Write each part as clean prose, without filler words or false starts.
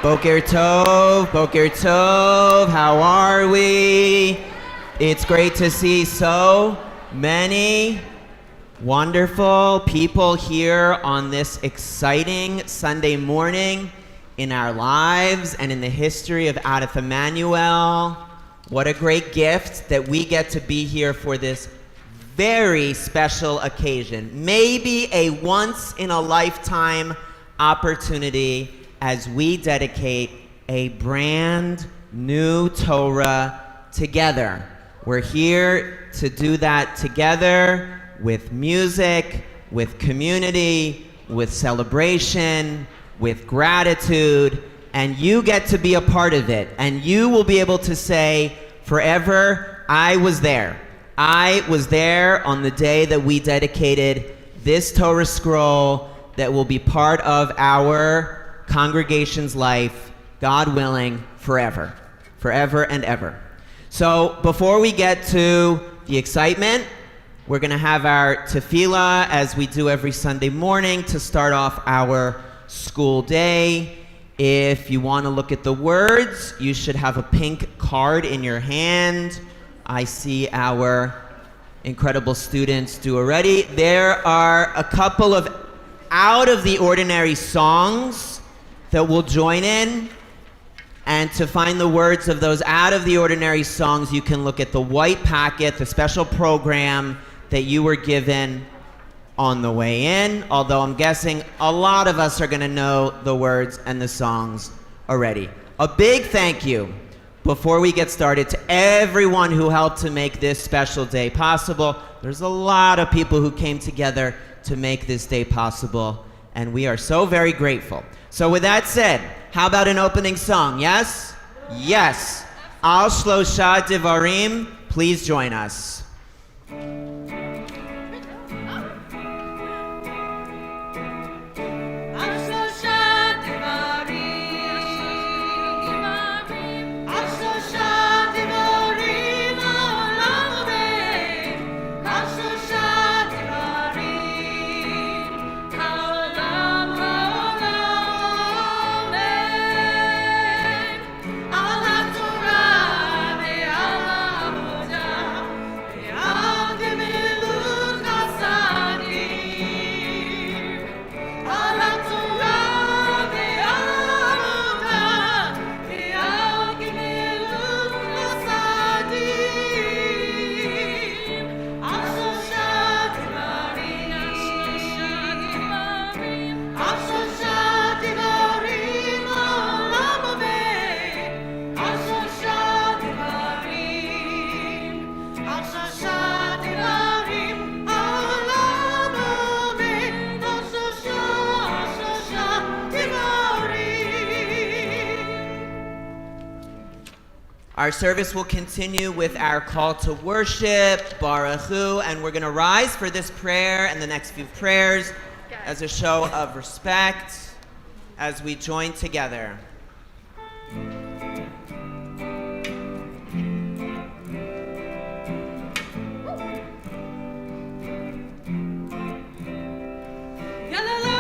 Boker Tov, how are we? It's great to see so many wonderful people here on this exciting Sunday morning in our lives and in the history of Adif Emmanuel. What a great gift that we get to be here for this very special occasion. Maybe a once-in-a-lifetime opportunity as we dedicate a brand new Torah together. We're here to do that together with music, with community, with celebration, with gratitude, and you get to be a part of it. And you will be able to say forever, I was there. I was there on the day that we dedicated this Torah scroll that will be part of our congregation's life, God willing, forever and ever. So before we get to the excitement, we're going to have our tefillah as we do every Sunday morning to start off our school day. If you want to look at the words, you should have a pink card in your hand. I see our incredible students do already. There are a couple of out of the ordinary songs that we'll join in. And to find the words of those out of the ordinary songs, you can look at the white packet, the special program that you were given on the way in, although I'm guessing a lot of us are going to know the words and the songs already. A big thank you, before we get started, to everyone who helped to make this special day possible. There's a lot of people who came together to make this day possible, and we are so very grateful. So with that said, how about an opening song, yes? Yes. Al Shlosha Divarim, please join us. Our service will continue with our call to worship, Baruch Hu, and we're going to rise for this prayer and the next few prayers as a show of respect as we join together. La la la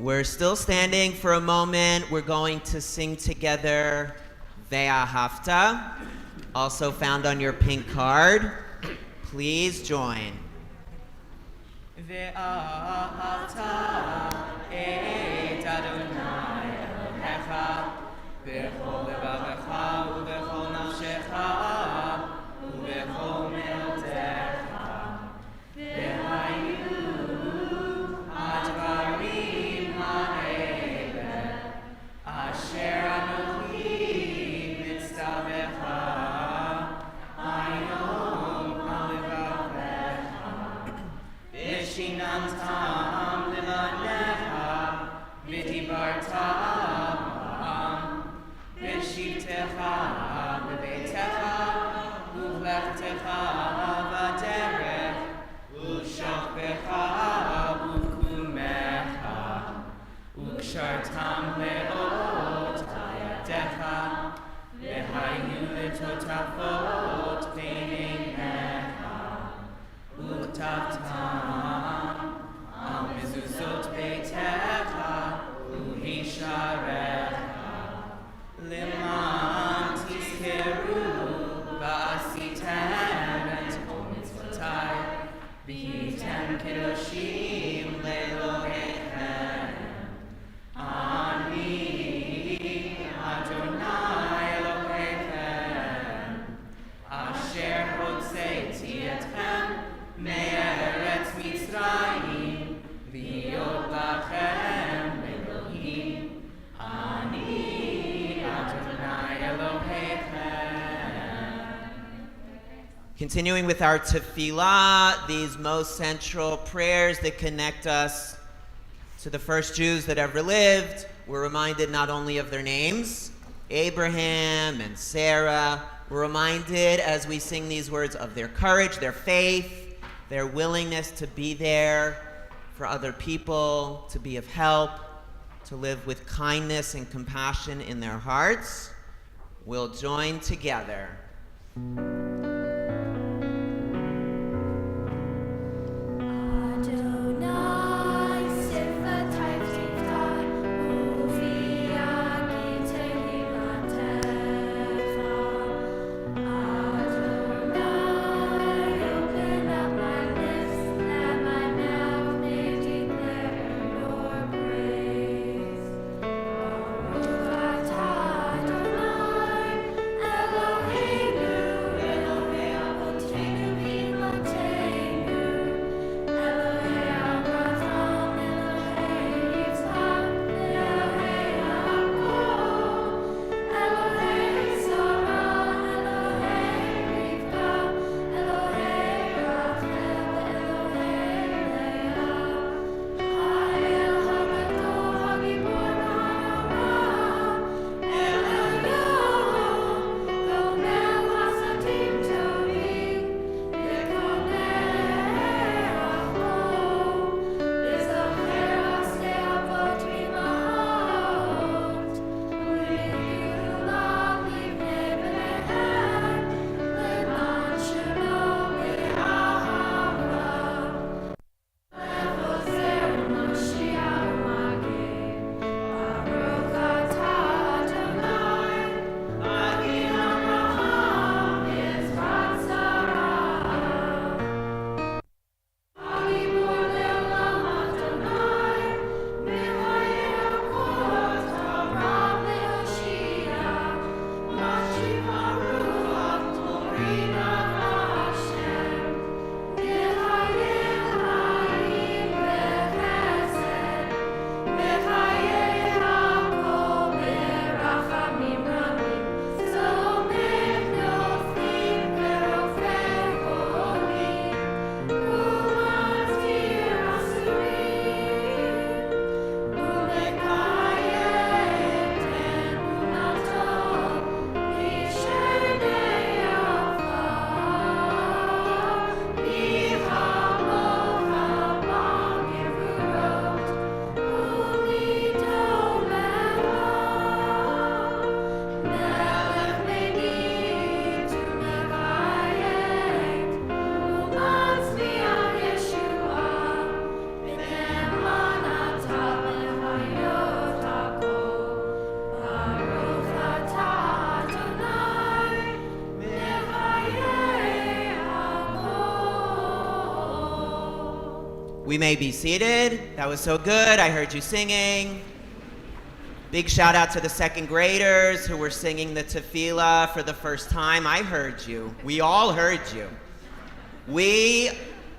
We're still standing for a moment. We're going to sing together Ve'ahavta, also found on your pink card. Please join. Ve'ahavta et Adonai Elohecha b'chol levavecha u'b'chol nafshecha u'b'chol me'odecha v'hayu advarim ha'ele asher anochi mitztavecha hayom ha'levavecha v'shinantam levanecha v'dibartam v'shivtecha v'beitecha u'vlechtecha v'derech u'shachbecha u'kumecha u'kshartam le'ot hayadecha v'hayu letotafot b'neinecha u'taftam al mezuzot beitecha u'hisharecha Leman tizkeru va'asitem et kol mitzvotai v'hitem kedoshim le'Elohechem Ani Adonai Elohechem asher hotzeiti etchem me'eretz Mitzrayim v'hiyot lachem Elohim Ani Continuing with our tefillah, these most central prayers that connect us to the first Jews that ever lived, we're reminded not only of their names, Abraham and Sarah, we're reminded as we sing these words of their courage, their faith, their willingness to be there for other people, to be of help, to live with kindness and compassion in their hearts. We'll join together. We may be seated. That was so good. I heard you singing. Big shout out to the second graders who were singing the tefillah for the first time. I heard you. We all heard you. We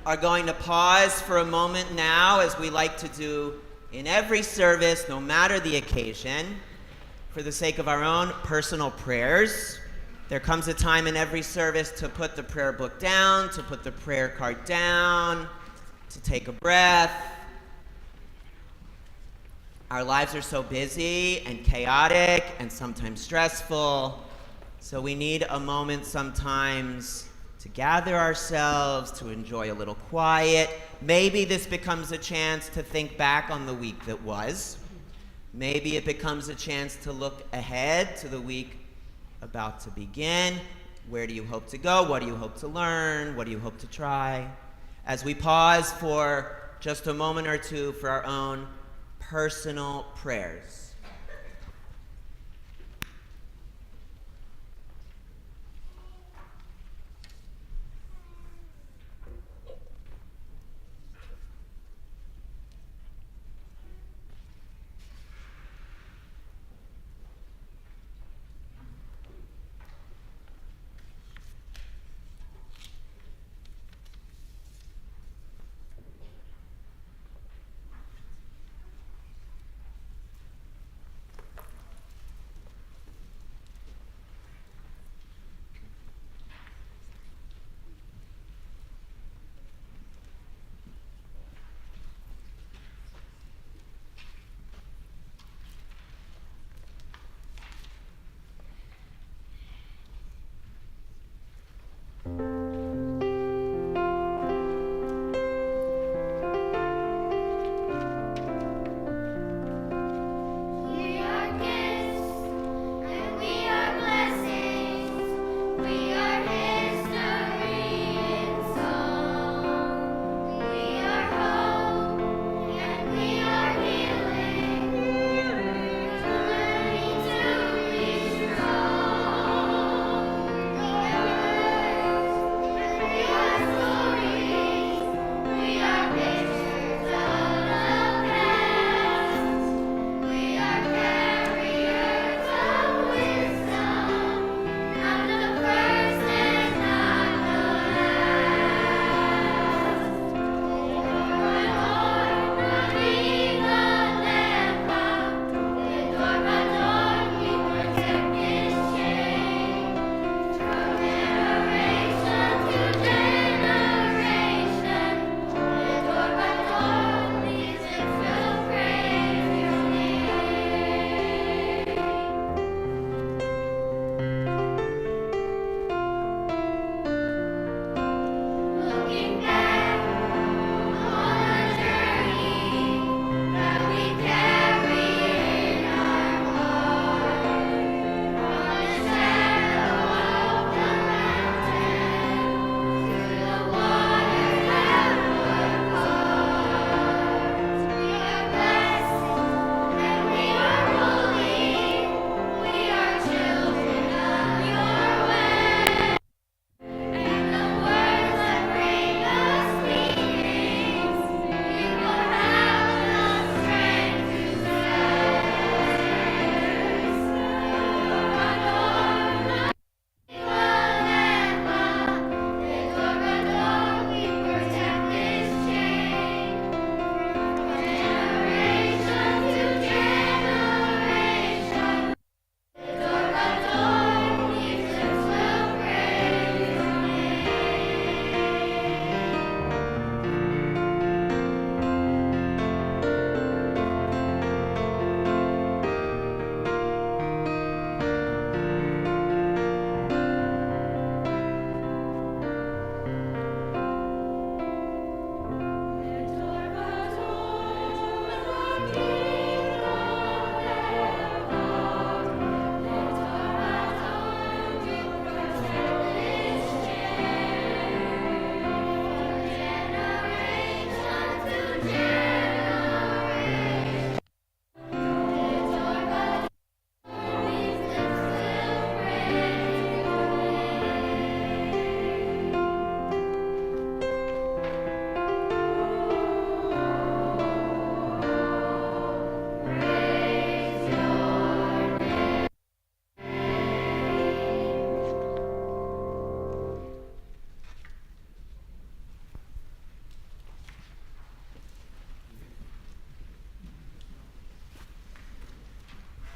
are going to pause for a moment now, as we like to do in every service, no matter the occasion, for the sake of our own personal prayers. There comes a time in every service to put the prayer book down, to put the prayer card down, to take a breath. Our lives are so busy and chaotic and sometimes stressful, so we need a moment sometimes to gather ourselves, to enjoy a little quiet. Maybe this becomes a chance to think back on the week that was. Maybe it becomes a chance to look ahead to the week about to begin. Where do you hope to go? What do you hope to learn? What do you hope to try? As we pause for just a moment or two for our own personal prayers.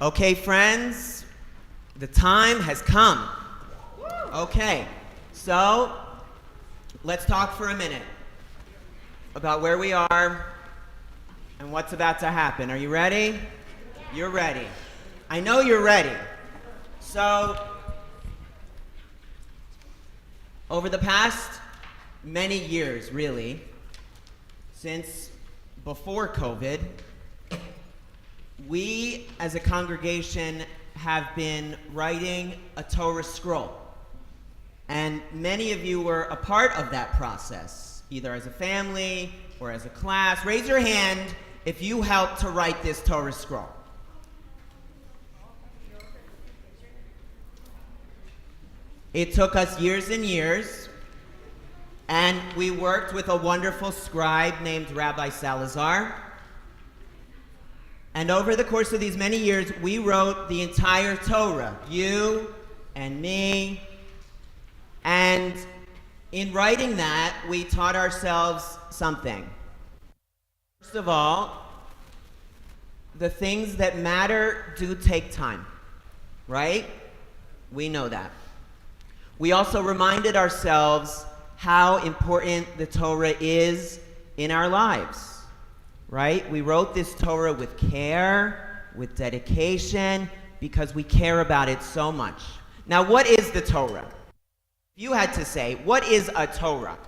Okay, friends, the time has come. Okay, so let's talk for a minute about where we are and what's about to happen. Are you ready? You're ready. I know you're ready. So, over the past many years, really, since before COVID, we as a congregation have been writing a Torah scroll. And many of you were a part of that process, either as a family or as a class. Raise your hand if you helped to write this Torah scroll. It took us years and years, and we worked with a wonderful scribe named Rabbi Salazar. And over the course of these many years, we wrote the entire Torah, you and me. And in writing that, we taught ourselves something. First of all, the things that matter do take time, right? We know that. We also reminded ourselves how important the Torah is in our lives. Right? We wrote this Torah with care, with dedication, because we care about it so much. Now, what is the Torah? If you had to say, what is a Torah?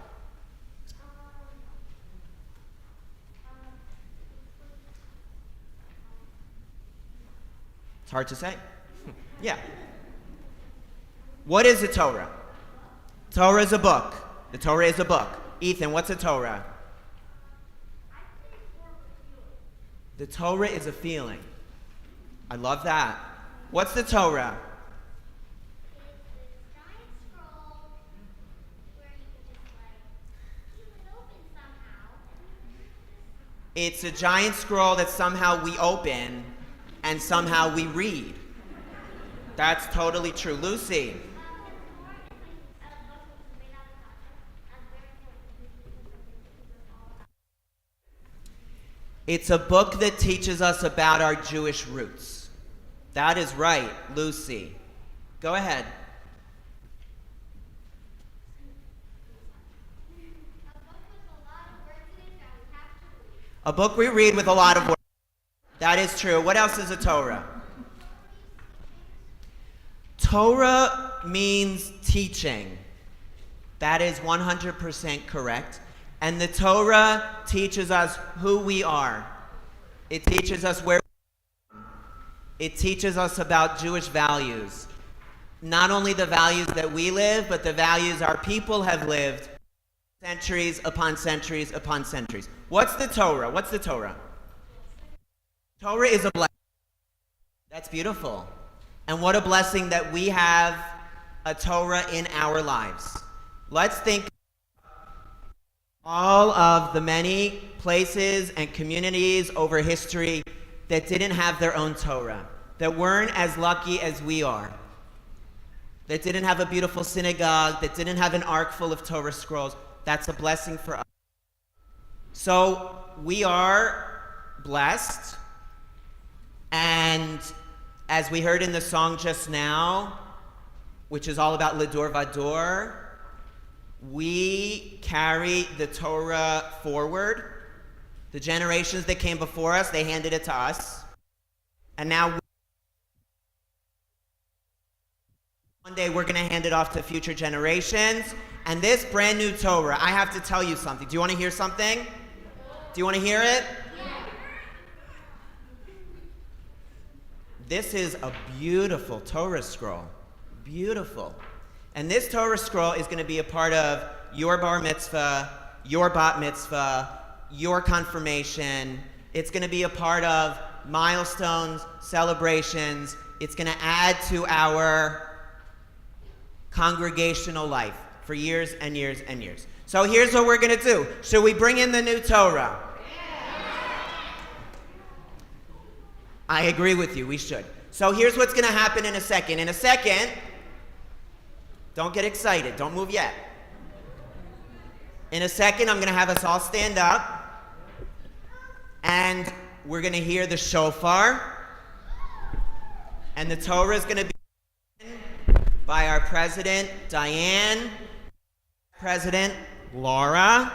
It's hard to say. Yeah. What is a Torah? Torah is a book. The Torah is a book. Ethan, what's a Torah? The Torah is a feeling. I love that. What's the Torah? It's a giant scroll that somehow we open and somehow we read. That's totally true. Lucy? It's a book that teaches us about our Jewish roots. That is right, Lucy. Go ahead. A book we read with a lot of words. That is true. What else is a Torah? Torah means teaching. That is 100% correct. And the Torah teaches us who we are. It teaches us where we are. It teaches us about Jewish values. Not only the values that we live, but the values our people have lived centuries upon centuries upon centuries. What's the Torah? What's the Torah? Torah is a blessing. That's beautiful. And what a blessing that we have a Torah in our lives. Let's think all of the many places and communities over history that didn't have their own Torah, that weren't as lucky as we are, that didn't have a beautiful synagogue, that didn't have an ark full of Torah scrolls. That's a blessing for us. So we are blessed, and as we heard in the song just now, which is all about Ledor Vador, we carry the Torah forward. The generations that came before us, they handed it to us. And now one day we're going to hand it off to future generations. And this brand new Torah, I have to tell you something. Do you want to hear something? Do you want to hear it? This is a beautiful Torah scroll. Beautiful. And this Torah scroll is going to be a part of your bar mitzvah, your bat mitzvah, your confirmation. It's going to be a part of milestones, celebrations. It's going to add to our congregational life for years and years and years. So here's what we're going to do. Should we bring in the new Torah? I agree with you. We should. So here's what's going to happen in a second. In a second, don't get excited. Don't move yet. In a second, I'm going to have us all stand up, and we're going to hear the shofar, And the Torah is going to be given by our president, Diane, President Laura.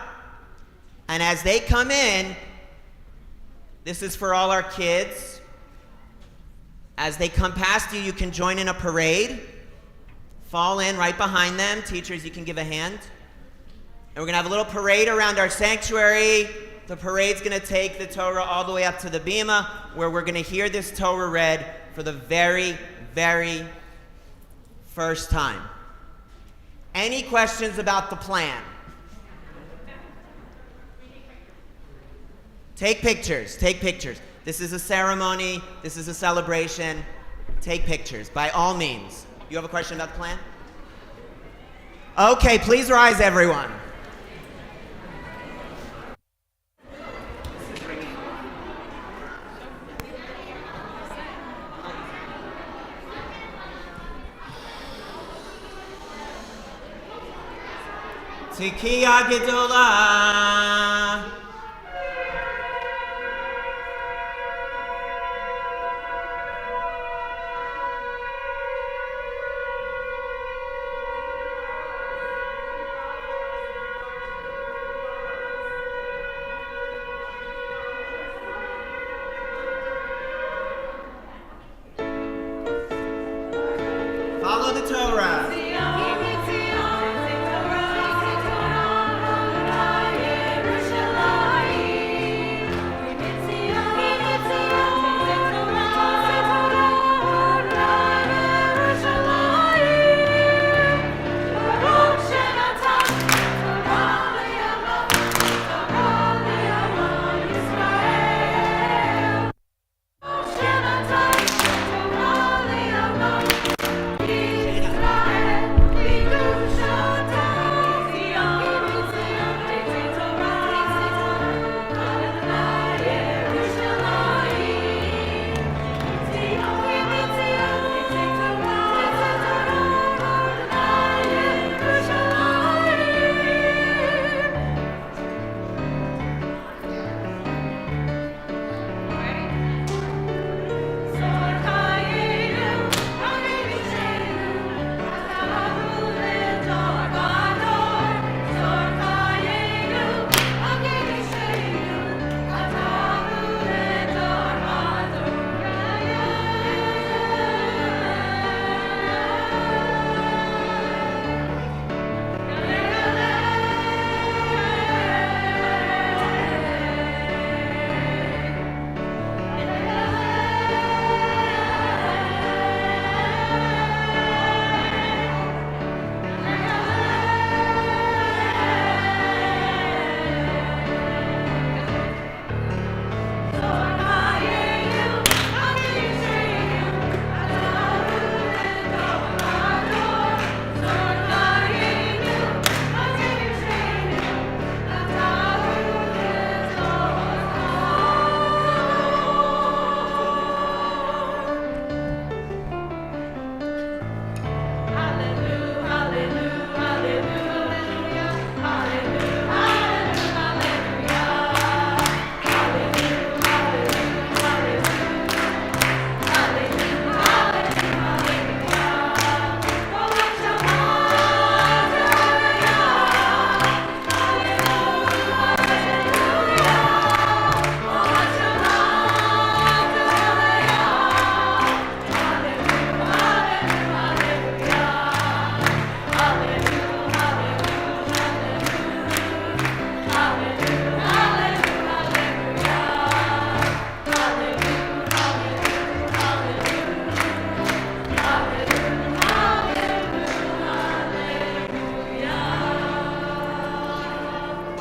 And as they come in, this is for all our kids. As they come past you, you can join in a parade. Fall in right behind them. Teachers, you can give a hand. And we're going to have a little parade around our sanctuary. The parade's going to take the Torah all the way up to the Bima, where we're going to hear this Torah read for the very, very first time. Any questions about the plan? Take pictures. Take pictures. This is a ceremony. This is a celebration. Take pictures, by all means. You have a question about the plan? Okay, please rise, everyone. Tikiya Gedola. Follow the Torah.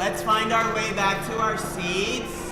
Let's find our way back to our seats.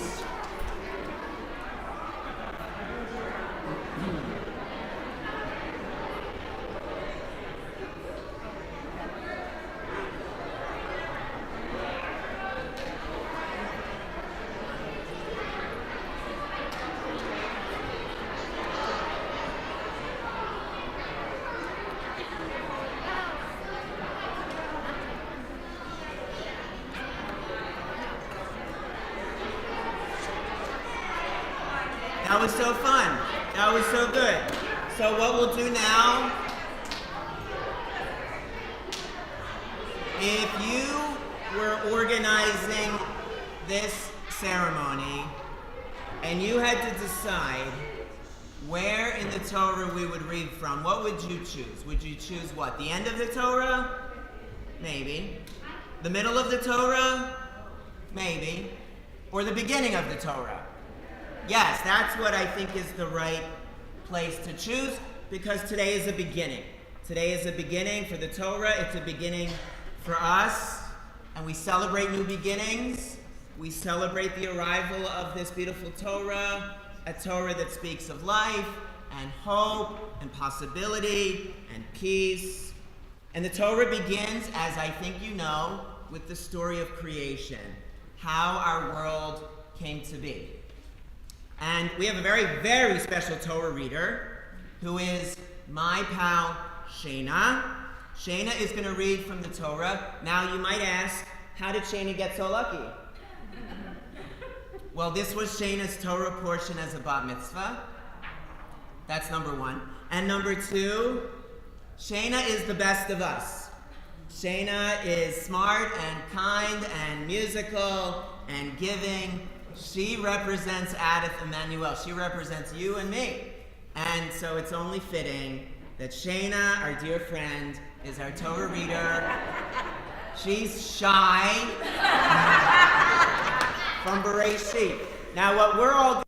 That was so fun. That was so good. So what we'll do now, if you were organizing this ceremony and you had to decide where in the Torah we would read from, what would you choose? Would you choose what? The end of the Torah? Maybe. The middle of the Torah? Maybe. Or the beginning of the Torah? Yes, that's what I think is the right place to choose, because today is a beginning. Today is a beginning for the Torah. It's a beginning for us, and we celebrate new beginnings. We celebrate the arrival of this beautiful Torah, a Torah that speaks of life and hope and possibility and peace. And the Torah begins, as I think you know, with the story of creation, how our world came to be. And we have a very, very special Torah reader who is my pal Shana. Shana is going to read from the Torah. Now you might ask, how did Shana get so lucky? Well, this was Shana's Torah portion as a bat mitzvah. That's number one. And number two, Shana is the best of us. Shana is smart and kind and musical and giving. She represents Adith Emmanuel. She represents you and me. And so it's only fitting that Shana, our dear friend, is our Torah reader. She's shy from Bereshit. Now what we're all doing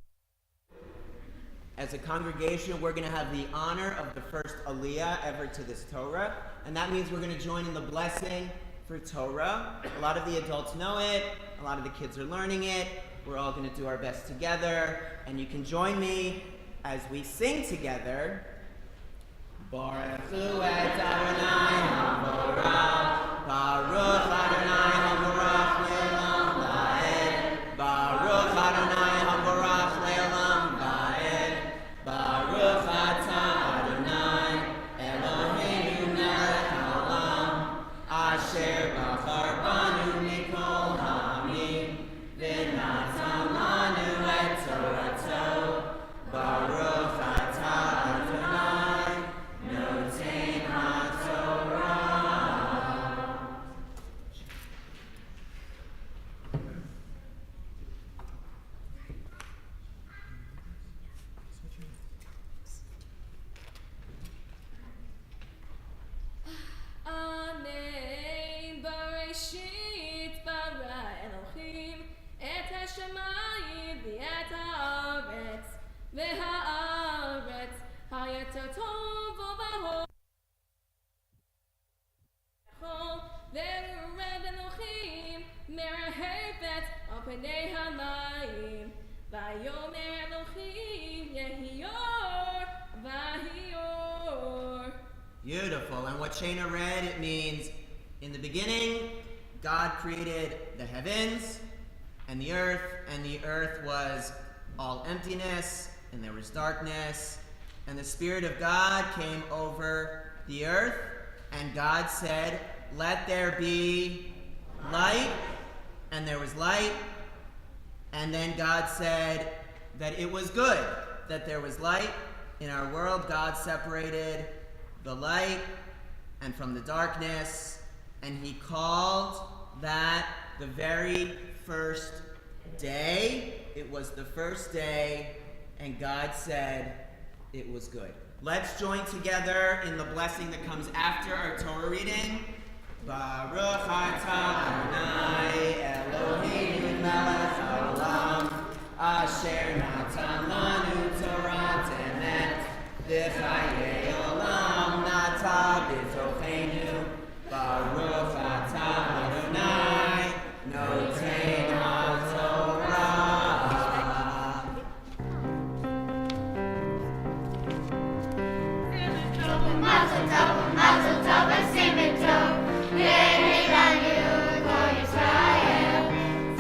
as a congregation, we're going to have the honor of the first Aliyah ever to this Torah. And that means we're going to join in the blessing for Torah. A lot of the adults know it. A lot of the kids are learning it. We're all going to do our best together. And you can join me as we sing together. Baruch Hu et Adonai HaBorach, Baruch Adonai HaBorach Le'olam Va'ed, Baruch Adonai HaBorach Le'olam Va'ed, Baruch Atah Adonai Eloheinu melech haolam, Asher bachar banu mikol ha'amim, v'natan lanu et Torato, Baruch Atah Adonai Noten HaTorah. Amen. Bereshit bara Elohim et hashamayim v'et haaretz v'haaretz hayata tov v'hol v'red Elohim merehefet al pnei hamayim v'yomer Elohim yehior v'hior. Beautiful. And what Shana read, it means in the beginning, God created the heavens and the earth was all emptiness, and there was darkness, and the Spirit of God came over the earth, and God said, let there be light, and there was light, and then God said that it was good that there was light. In our world, God separated the light and from the darkness, and he called that the very first day. It was the first day, and God said it was good. Let's join together in the blessing that comes after our Torah reading. Baruch atah Adonai Eloheinu melech haolam, asher natan lanu Torah emet v'chayei olam nata b'tocheinu. Baruch atah Adonai noten HaTorah. Mazel tov, mazel tov, v'simen tov, v'hilanu kol Yisrael.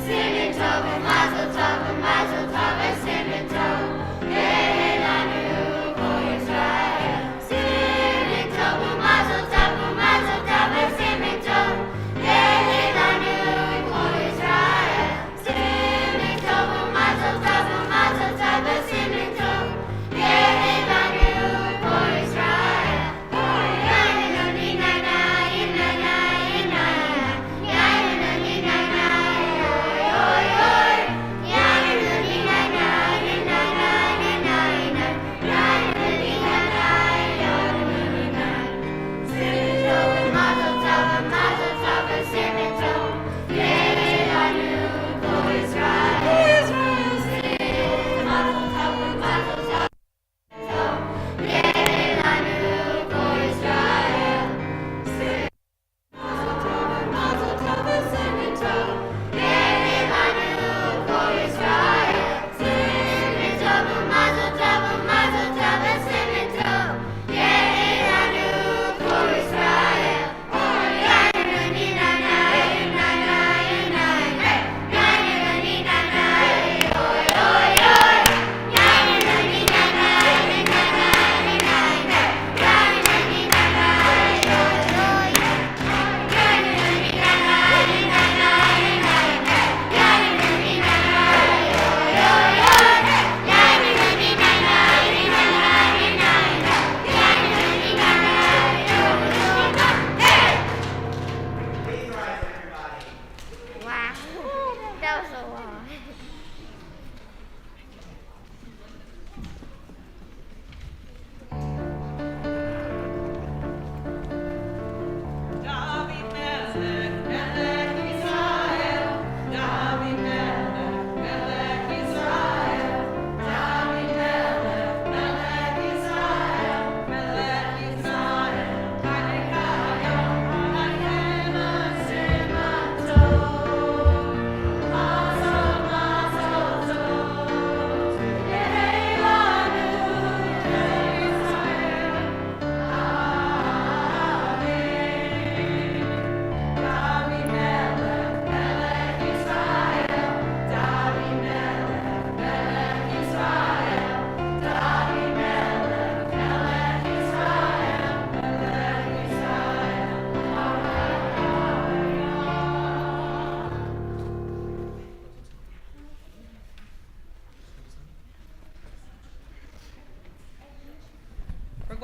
Simen tov, mazel tov, v'simen tov, v'hilanu kol Yisrael.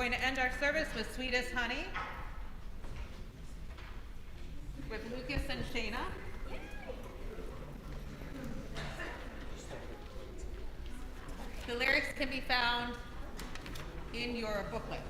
going to end our service with Sweet as Honey with Lucas and Shayna. The lyrics can be found in your booklet.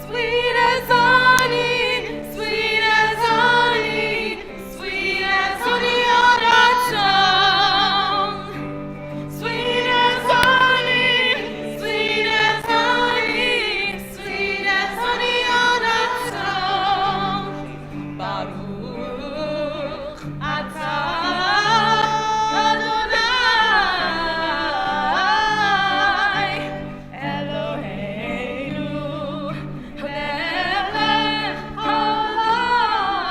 Sweet as honey, sweet as honey, sweet as honey on our tongue. Sweet as honey, sweet as honey, sweet as honey on our tongue. Baruch atah Adonai Eloheinu melech haolam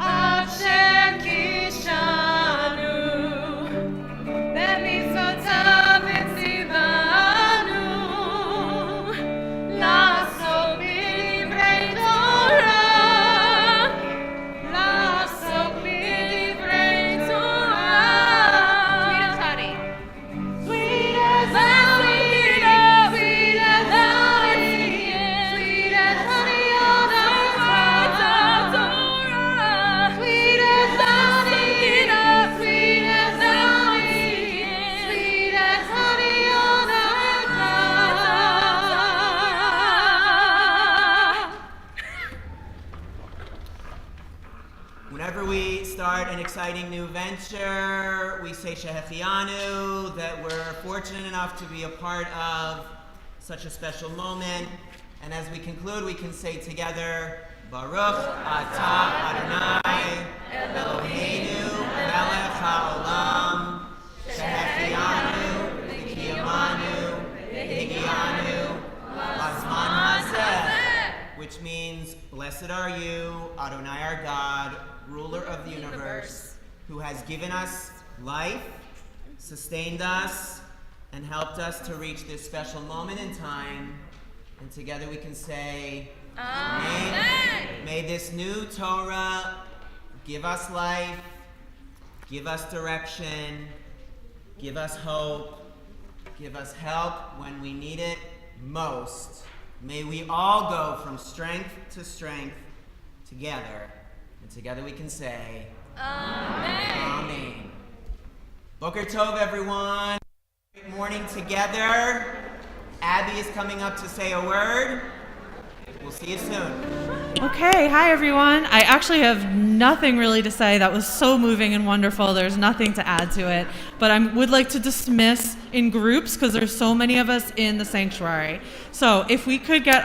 asher kishanu b'mitzvotav v'tzivanu לעסוק בדברי תורה, לעסוק בדברי תורה. Sweet as honey. Sweet as honey, sweet as honey on our Torah. Sweet as honey, sweet as honey, sweet as honey on our tongue. Whenever we start an exciting new venture, we say Shehechianu, that we're fortunate enough to be a part of such a special moment. And as we conclude, we can say together, Baruch atah Adonai Eloheinu melech haolam Shehechianu v'kiyamanu v'higianu lazman hazeh, which means, blessed are you, Adonai our God, ruler of the universe, who has given us life, sustained us, and helped us to reach this special moment in time. And together we can say, Amen. May this new Torah give us life, give us direction, give us hope, give us help when we need it most. May we all go from strength to strength together. And together we can say, Amen. Amen. Boker Tov, everyone. Good morning together. Abby is coming up to say a word. We'll see you soon. Okay, hi everyone. I actually have nothing really to say. That was so moving and wonderful. There's nothing to add to it. But I would like to dismiss in groups because there's so many of us in the sanctuary. So if we could get our